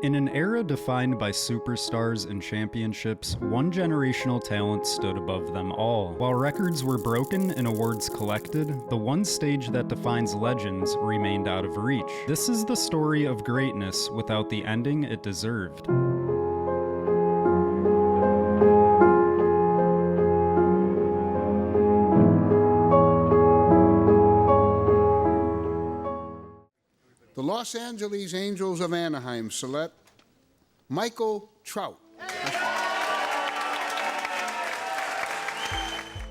In an era defined by superstars and championships, one generational talent stood above them all. While records were broken and awards collected, the one stage that defines legends remained out of reach. This is the story of greatness without the ending it deserved. The Los Angeles Angels of Anaheim select Michael Trout.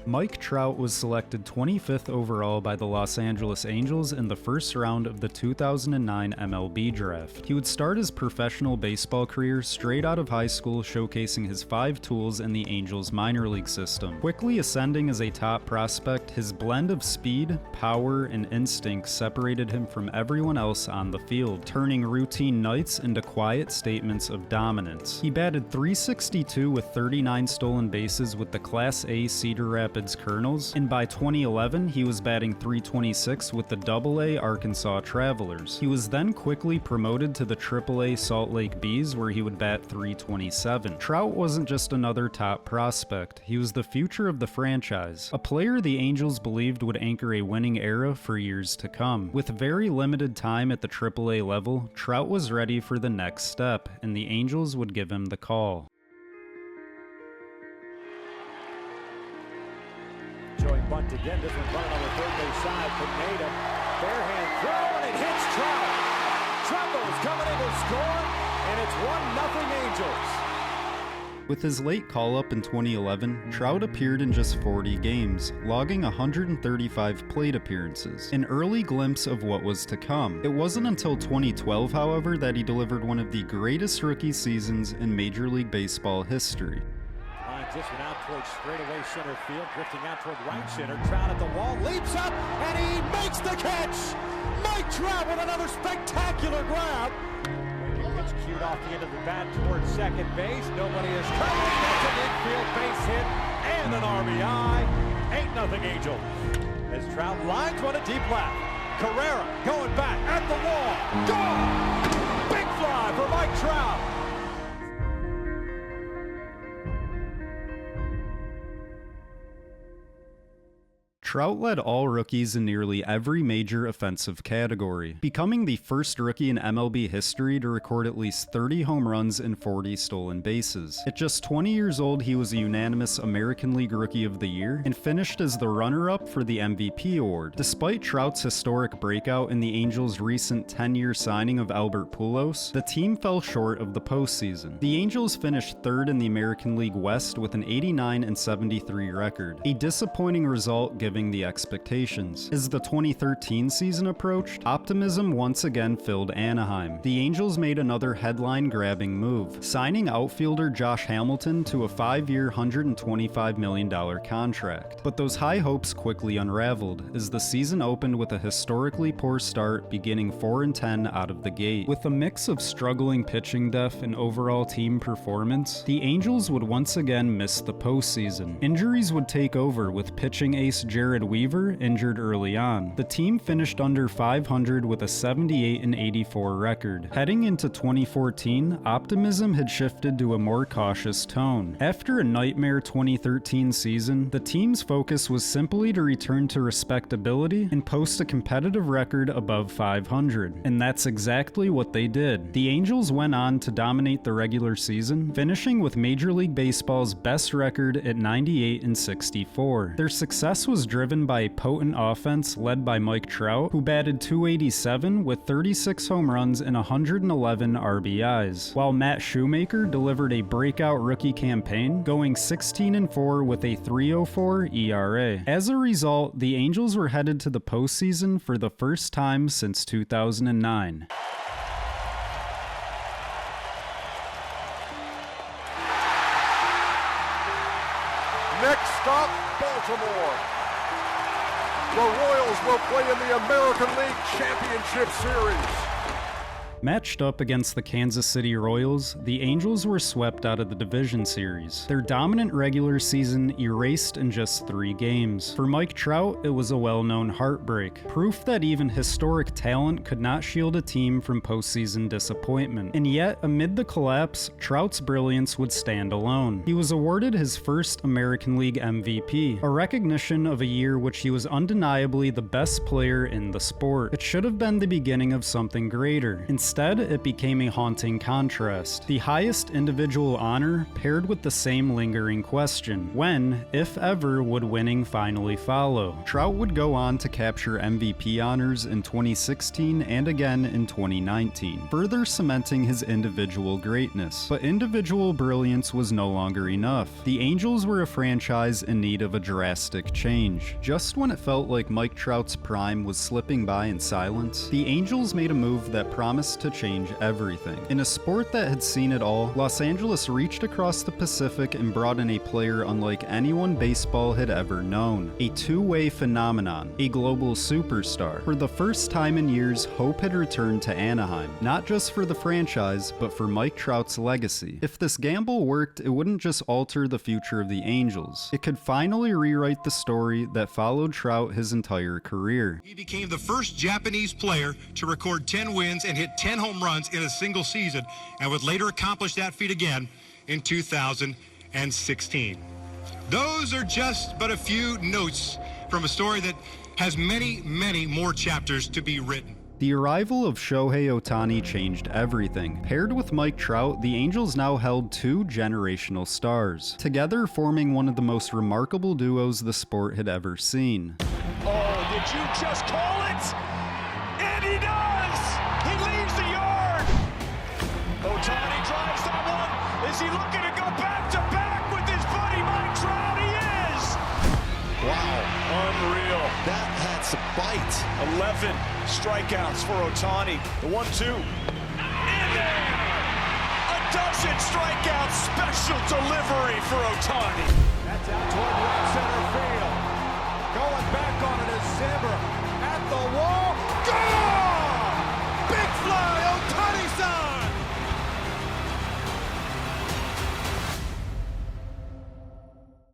Mike Trout was selected 25th overall by the Los Angeles Angels in the first round of the 2009 MLB draft. He would start his professional baseball career straight out of high school, showcasing his 5 tools in the Angels minor league system. Quickly ascending as a top prospect, his blend of speed, power, and instinct separated him from everyone else on the field, turning routine nights into quiet statements of dominance. He batted .362 with 39 stolen bases with the Class A Cedar Rapids Colonels, and by 2011 he was batting .326 with the AA Arkansas Travelers. He was then quickly promoted to the AAA Salt Lake Bees, where he would bat .327. Trout wasn't just another top prospect, he was the future of the franchise, a player the Angels believed would anchor a winning era for years to come. With very limited time at the AAA level, Trout was ready for the next step, and the Angels would give him the call. Showing bunt again, this one running on the third base side. Pineda, bare hand throw, and it hits Trout. Trumbo's coming in to score, and it's 1-0 Angels. With his late call-up in 2011, Trout appeared in just 40 games, logging 135 plate appearances, an early glimpse of what was to come. It wasn't until 2012, however, that he delivered one of the greatest rookie seasons in Major League Baseball history. This one out towards straightaway center field, drifting out toward right center. Trout at the wall, leaps up, and he makes the catch! Mike Trout with another spectacular grab! It's cued off the end of the bat towards second base. Nobody is coming. That's an infield base hit and an RBI. 8-0 Angels. As Trout lines one to deep left. Carrera going back at the wall. Gone! Big fly for Mike Trout. Trout led all rookies in nearly every major offensive category, becoming the first rookie in MLB history to record at least 30 home runs and 40 stolen bases. At just 20 years old, he was a unanimous American League Rookie of the Year and finished as the runner-up for the MVP award. Despite Trout's historic breakout in the Angels' recent 10-year signing of Albert Pujols, the team fell short of the postseason. The Angels finished third in the American League West with an 89-73 record, a disappointing result given the expectations. As the 2013 season approached, optimism once again filled Anaheim. The Angels made another headline-grabbing move, signing outfielder Josh Hamilton to a 5-year, $125 million contract. But those high hopes quickly unraveled, as the season opened with a historically poor start, beginning 4-10 out of the gate. With a mix of struggling pitching depth and overall team performance, the Angels would once again miss the postseason. Injuries would take over, with pitching ace Jared Weaver injured early on. The team finished under 500 with a 78-84 record. Heading into 2014, optimism had shifted to a more cautious tone. After a nightmare 2013 season, the team's focus was simply to return to respectability and post a competitive record above 500. And that's exactly what they did. The Angels went on to dominate the regular season, finishing with Major League Baseball's best record at 98-64. Their success was driven by a potent offense led by Mike Trout, who batted .287 with 36 home runs and 111 RBIs, while Matt Shoemaker delivered a breakout rookie campaign, going 16-4 with a .304 ERA. As a result, the Angels were headed to the postseason for the first time since 2009. Next stop, Baltimore. The Royals will play in the American League Championship Series. Matched up against the Kansas City Royals, the Angels were swept out of the division series. Their dominant regular season erased in just 3 games. For Mike Trout, it was a well-known heartbreak, proof that even historic talent could not shield a team from postseason disappointment. And yet, amid the collapse, Trout's brilliance would stand alone. He was awarded his first American League MVP, a recognition of a year which he was undeniably the best player in the sport. It should have been the beginning of something greater. Instead, it became a haunting contrast. The highest individual honor paired with the same lingering question: when, if ever, would winning finally follow? Trout would go on to capture MVP honors in 2016 and again in 2019, further cementing his individual greatness. But individual brilliance was no longer enough. The Angels were a franchise in need of a drastic change. Just when it felt like Mike Trout's prime was slipping by in silence, the Angels made a move that promised to change everything. In a sport that had seen it all, Los Angeles reached across the Pacific and brought in a player unlike anyone baseball had ever known. A two-way phenomenon, a global superstar. For the first time in years, hope had returned to Anaheim, not just for the franchise, but for Mike Trout's legacy. If this gamble worked, it wouldn't just alter the future of the Angels. It could finally rewrite the story that followed Trout his entire career. He became the first Japanese player to record 10 wins and hit 10 home runs in a single season, and would later accomplish that feat again in 2016. Those are just but a few notes from a story that has many, many more chapters to be written. The arrival of Shohei Otani changed everything. Paired with Mike Trout, the Angels now held 2 generational stars, together forming one of the most remarkable duos the sport had ever seen. Oh, did you just call it? And he does! He leaves the yard! Otani drives that one. Is he looking to go back-to-back with his buddy Mike Trout? He is! Wow, unreal. That had some bite. 11 strikeouts for Otani. The 1-2. In there! A dozen strikeouts, special delivery for Otani. That's out toward right center field. Going back on it is Zimmer. At the wall. Gone! Big fly, Otani-san!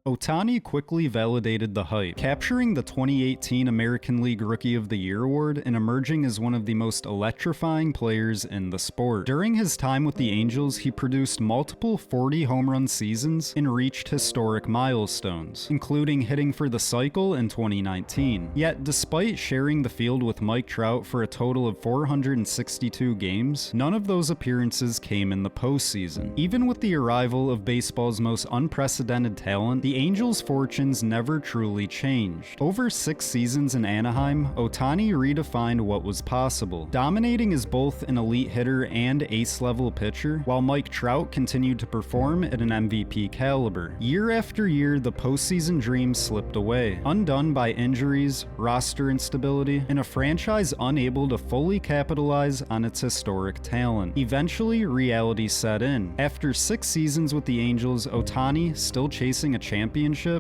Otani quickly validated the hype, capturing the 2018 American League Rookie of the Year award and emerging as one of the most electrifying players in the sport. During his time with the Angels, he produced multiple 40 home run seasons and reached historic milestones, including hitting for the cycle in 2019. Yet, despite sharing the field with Mike Trout for a total of 462 games, none of those appearances came in the postseason. Even with the arrival of baseball's most unprecedented talent, the Angels' fortunes never truly changed. Over 6 seasons in Anaheim, Otani redefined what was possible, dominating as both an elite hitter and ace-level pitcher, while Mike Trout continued to perform at an MVP caliber. Year after year, the postseason dream slipped away, undone by injuries, roster instability, and a franchise unable to fully capitalize on its historic talent. Eventually, reality set in. After 6 seasons with the Angels, Otani, still chasing a championship,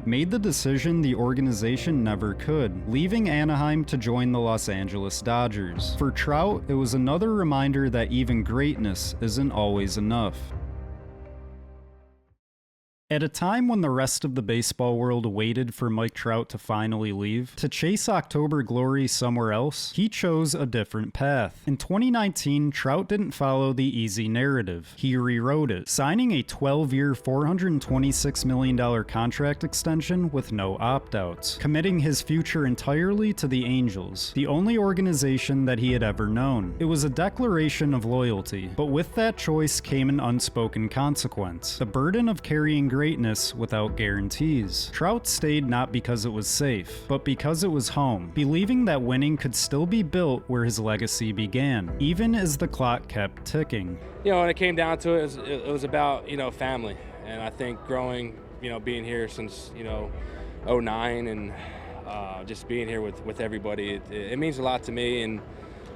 made the decision the organization never could, leaving Anaheim to join the Los Angeles Dodgers. For Trout, it was another reminder that even greatness isn't always enough. At a time when the rest of the baseball world waited for Mike Trout to finally leave, to chase October glory somewhere else, he chose a different path. In 2019, Trout didn't follow the easy narrative. He rewrote it, signing a 12-year, $426 million contract extension with no opt-outs, committing his future entirely to the Angels, the only organization that he had ever known. It was a declaration of loyalty, but with that choice came an unspoken consequence: the burden of carrying greatness without guarantees. Trout stayed not because it was safe, but because it was home, believing that winning could still be built where his legacy began, even as the clock kept ticking. You know, when it came down to it, it was about, family. And I think growing, being here since, 09 and just being here with everybody, it means a lot to me. And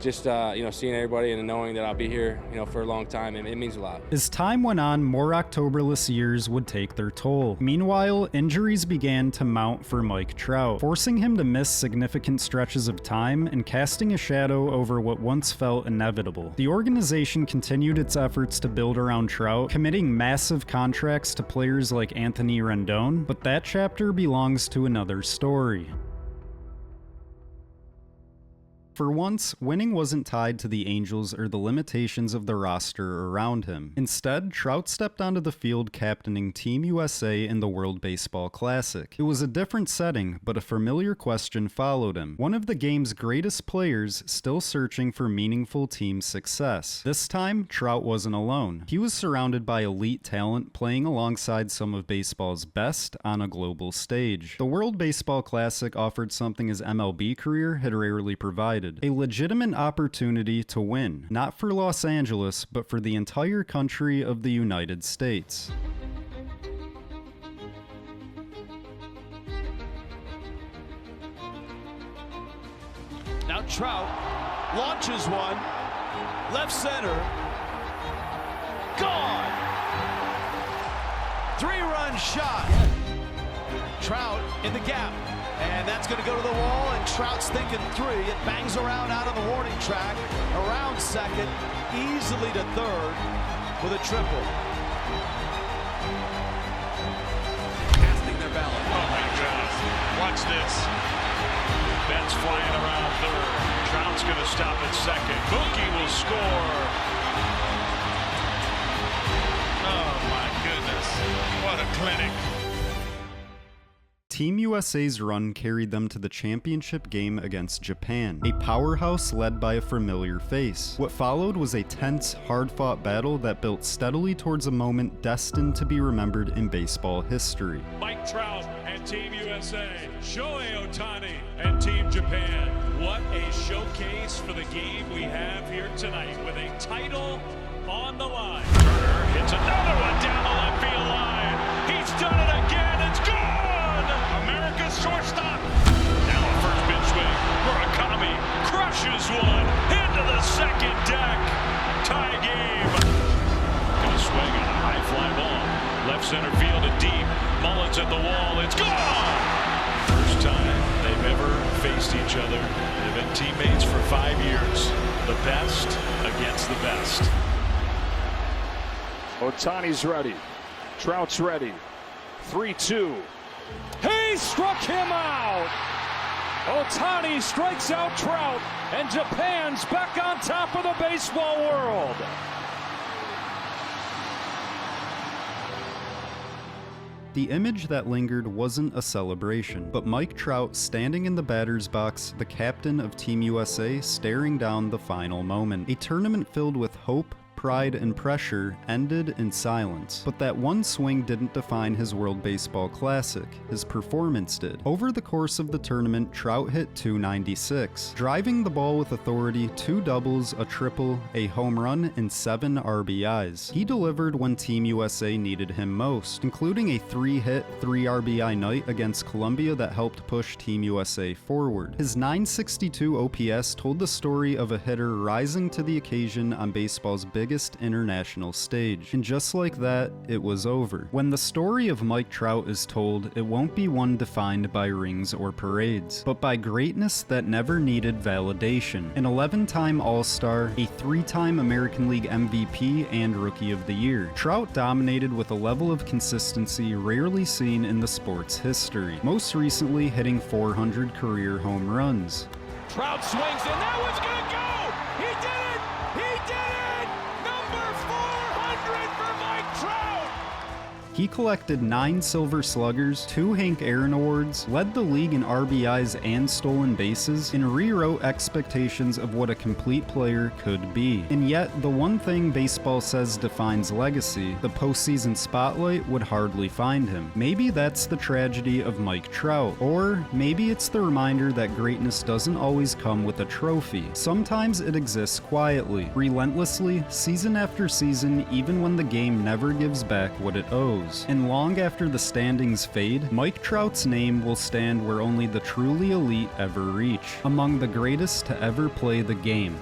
just seeing everybody and knowing that I'll be here, for a long time, it means a lot. As time went on, more Octoberless years would take their toll. Meanwhile, injuries began to mount for Mike Trout, forcing him to miss significant stretches of time and casting a shadow over what once felt inevitable. The organization continued its efforts to build around Trout, committing massive contracts to players like Anthony Rendon, but that chapter belongs to another story. For once, winning wasn't tied to the Angels or the limitations of the roster around him. Instead, Trout stepped onto the field captaining Team USA in the World Baseball Classic. It was a different setting, but a familiar question followed him. One of the game's greatest players still searching for meaningful team success. This time, Trout wasn't alone. He was surrounded by elite talent playing alongside some of baseball's best on a global stage. The World Baseball Classic offered something his MLB career had rarely provided. A legitimate opportunity to win, not for Los Angeles, but for the entire country of the United States. Now Trout launches one, left center, gone! 3-run shot. Trout in the gap. And that's going to go to the wall, and Trout's thinking 3. It bangs around out on the warning track, around second, easily to third with a triple. Casting their ballot. Oh my gosh. Watch this. Ben's flying around third. Trout's going to stop at second. Mookie will score. Oh my goodness. What a clinic. Team USA's run carried them to the championship game against Japan, a powerhouse led by a familiar face. What followed was a tense, hard-fought battle that built steadily towards a moment destined to be remembered in baseball history. Mike Trout and Team USA, Shohei Otani and Team Japan. What a showcase for the game we have here tonight with a title on the line. Turner hits another one down the left field line. He's done it again. It's gone! America's shortstop. Now a first pitch swing. Murakami crushes one into the second deck. Tie game. Gonna swing on a high fly ball. Left center field and deep. Mullins at the wall. It's gone! First time they've ever faced each other. They've been teammates for 5 years. The best against the best. Otani's ready. Trout's ready. 3-2. He struck him out! Otani strikes out Trout, and Japan's back on top of the baseball world. The image that lingered wasn't a celebration, but Mike Trout standing in the batter's box, the captain of Team USA, staring down the final moment. A tournament filled with hope, pride, and pressure ended in silence. But that one swing didn't define his World Baseball Classic. His performance did. Over the course of the tournament, Trout hit .296, driving the ball with authority, 2 doubles, a triple, a home run, and 7 RBIs. He delivered when Team USA needed him most, including a 3-hit, 3 RBI night against Colombia that helped push Team USA forward. His .962 OPS told the story of a hitter rising to the occasion on baseball's biggest international stage. And just like that, it was over. When the story of Mike Trout is told, it won't be one defined by rings or parades, but by greatness that never needed validation. An 11-time All-Star, a 3-time American League MVP, and Rookie of the Year. Trout dominated with a level of consistency rarely seen in the sport's history, most recently hitting 400 career home runs. Trout swings, and that one's gonna go! He did it! He did it! Number 400 for Mike Trout! He collected 9 Silver Sluggers, 2 Hank Aaron Awards, led the league in RBIs and stolen bases, and rewrote expectations of what a complete player could be. And yet, the one thing baseball says defines legacy, the postseason spotlight, would hardly find him. Maybe that's the tragedy of Mike Trout, or maybe it's the reminder that greatness doesn't always come with a trophy. Sometimes it exists quietly, relentlessly, season after season, even when the game never gives back what it owes. And long after the standings fade, Mike Trout's name will stand where only the truly elite ever reach, among the greatest to ever play the game.